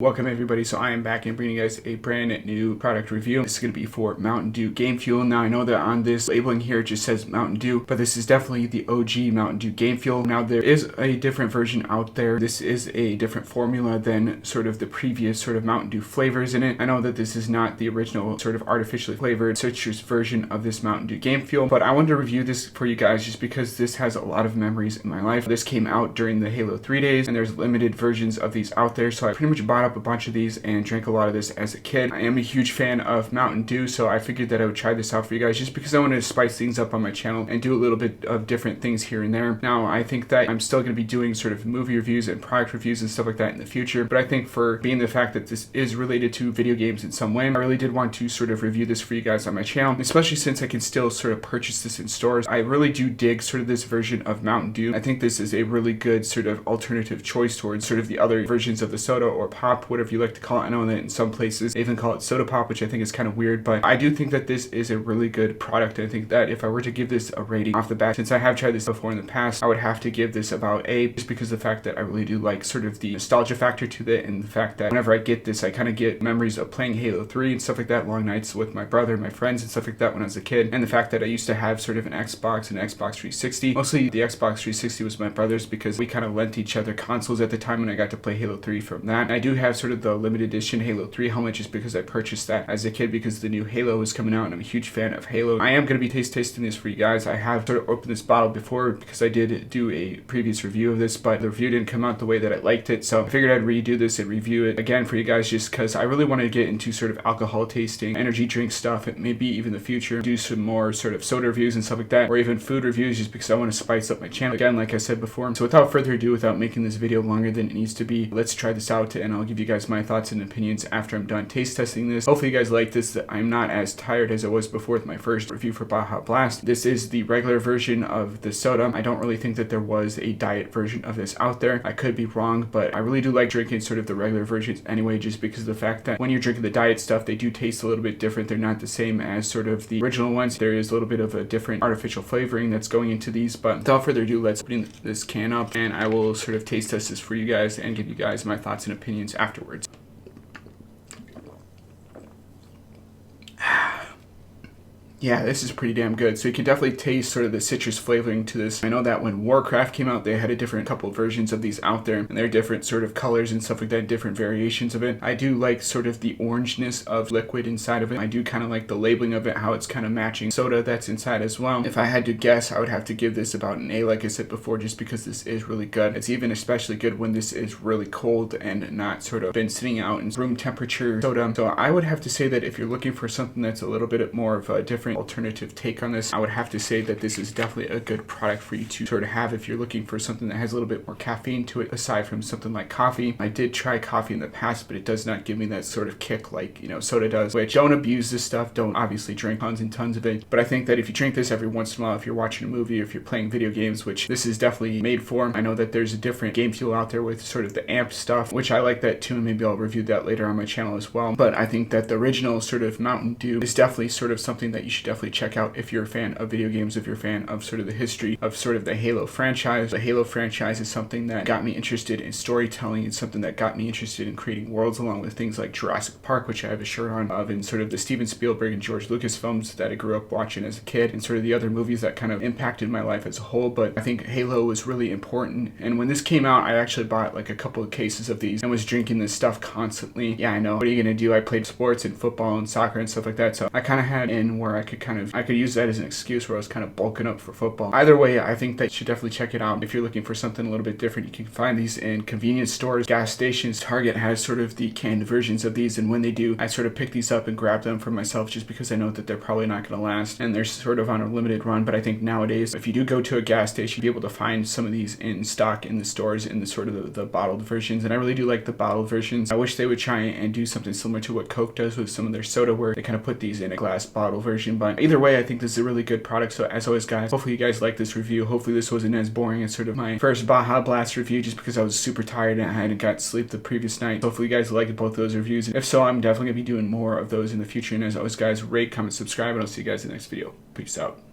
Welcome everybody, so I am back and bringing you guys a brand new product review. This is going to be for Mountain Dew Game Fuel. Now I know that on this labeling here it just says Mountain Dew, but this is definitely the OG Mountain Dew Game Fuel. Now there is a different version out there. This is a different formula than sort of the previous sort of Mountain Dew flavors in it. I know that this is not the original sort of artificially flavored citrus version of this Mountain Dew Game Fuel, but I wanted to review this for you guys just because this has a lot of memories in my life. This came out during the Halo 3 days and there's limited versions of these out there, so I pretty much bought up a bunch of these and drank a lot of this as a kid. I am a huge fan of Mountain Dew, so I figured that I would try this out for you guys just because I wanted to spice things up on my channel and do a little bit of different things here and there. Now I think that I'm still going to be doing sort of movie reviews and product reviews and stuff like that in the future, but I think for being the fact that this is related to video games in some way, I really did want to sort of review this for you guys on my channel, especially since I can still sort of purchase this in stores. I really do dig sort of this version of Mountain Dew. I think this is a really good sort of alternative choice towards sort of the other versions of the soda or pop, whatever you like to call it. I know that in some places they even call it soda pop, which I think is kind of weird, but I do think that this is a really good product. I think that if I were to give this a rating off the bat, since I have tried this before in the past, I would have to give this about A, just because of the fact that I really do like sort of the nostalgia factor to it, and the fact that whenever I get this, I kind of get memories of playing Halo 3 and stuff like that, long nights with my brother, my friends, and stuff like that when I was a kid, and the fact that I used to have sort of an Xbox and Xbox 360. Mostly the Xbox 360 was my brother's because we kind of lent each other consoles at the time, and I got to play Halo 3 from that. And I do have sort of the limited edition Halo 3 helmet just because I purchased that as a kid because the new Halo is coming out and I'm a huge fan of Halo. I am going to be tasting this for you guys. I have sort of opened this bottle before because I did do a previous review of this, but the review didn't come out the way that I liked it, so I figured I'd redo this and review it again for you guys just because I really want to get into sort of alcohol tasting, energy drink stuff, and maybe even in the future do some more sort of soda reviews and stuff like that, or even food reviews just because I want to spice up my channel again, like I said before. So without further ado, without making this video longer than it needs to be, let's try this out and I'll give you guys my thoughts and opinions after I'm done taste testing this. Hopefully you guys like this, that I'm not as tired as I was before with my first review for Baja Blast. This is the regular version of the soda. I don't really think that there was a diet version of this out there. I could be wrong, but I really do like drinking sort of the regular versions anyway, just because of the fact that when you're drinking the diet stuff, they do taste a little bit different. They're not the same as sort of the original ones. There is a little bit of a different artificial flavoring that's going into these, but without further ado, let's open this can up and I will sort of taste test this for you guys and give you guys my thoughts and opinions afterwards. Yeah, this is pretty damn good. So you can definitely taste sort of the citrus flavoring to this. I know that when Warcraft came out, they had a different couple versions of these out there, and they're different sort of colors and stuff like that, different variations of it. I do like sort of the orangeness of liquid inside of it. I do kind of like the labeling of it, how it's kind of matching soda that's inside as well. If I had to guess, I would have to give this about an A, like I said before, just because this is really good. It's even especially good when this is really cold and not sort of been sitting out in room temperature soda. So I would have to say that if you're looking for something that's a little bit more of a different alternative take on this, I would have to say that this is definitely a good product for you to sort of have if you're looking for something that has a little bit more caffeine to it aside from something like coffee. I did try coffee in the past, but it does not give me that sort of kick like, you know, soda does, which don't abuse this stuff, don't obviously drink tons and tons of it, but I think that if you drink this every once in a while, if you're watching a movie, or if you're playing video games, which this is definitely made for. I know that there's a different game fuel out there with sort of the amp stuff, which I like that too, and maybe I'll review that later on my channel as well, but I think that the original sort of Mountain Dew is definitely sort of something that you should definitely check out if you're a fan of video games, if you're a fan of sort of the history of sort of the Halo franchise. The Halo franchise is something that got me interested in storytelling. It's something that got me interested in creating worlds, along with things like Jurassic Park, which I have a shirt on of, and sort of the Steven Spielberg and George Lucas films that I grew up watching as a kid, and sort of the other movies that kind of impacted my life as a whole. But I think Halo was really important, and when this came out, I actually bought like a couple of cases of these and was drinking this stuff constantly. Yeah, I know, what are you gonna do? I played sports and football and soccer and stuff like that, so I kind of had in where I could use that as an excuse where I was kind of bulking up for football. Either way, I think that you should definitely check it out. If you're looking for something a little bit different, you can find these in convenience stores, gas stations. Target has sort of the canned versions of these, and when they do, I sort of pick these up and grab them for myself just because I know that they're probably not going to last and they're sort of on a limited run. But I think nowadays, if you do go to a gas station, you'll be able to find some of these in stock in the stores in the sort of the bottled versions, and I really do like the bottled versions. I wish they would try and do something similar to what Coke does with some of their soda, where they kind of put these in a glass bottle version. But either way, I think this is a really good product. So as always, guys, hopefully you guys like this review. Hopefully this wasn't as boring as sort of my first Baja Blast review, just because I was super tired and I hadn't got sleep the previous night. Hopefully you guys liked both those reviews, and if so, I'm definitely gonna be doing more of those in the future. And as always, guys, rate, comment, subscribe, and I'll see you guys in the next video. Peace out.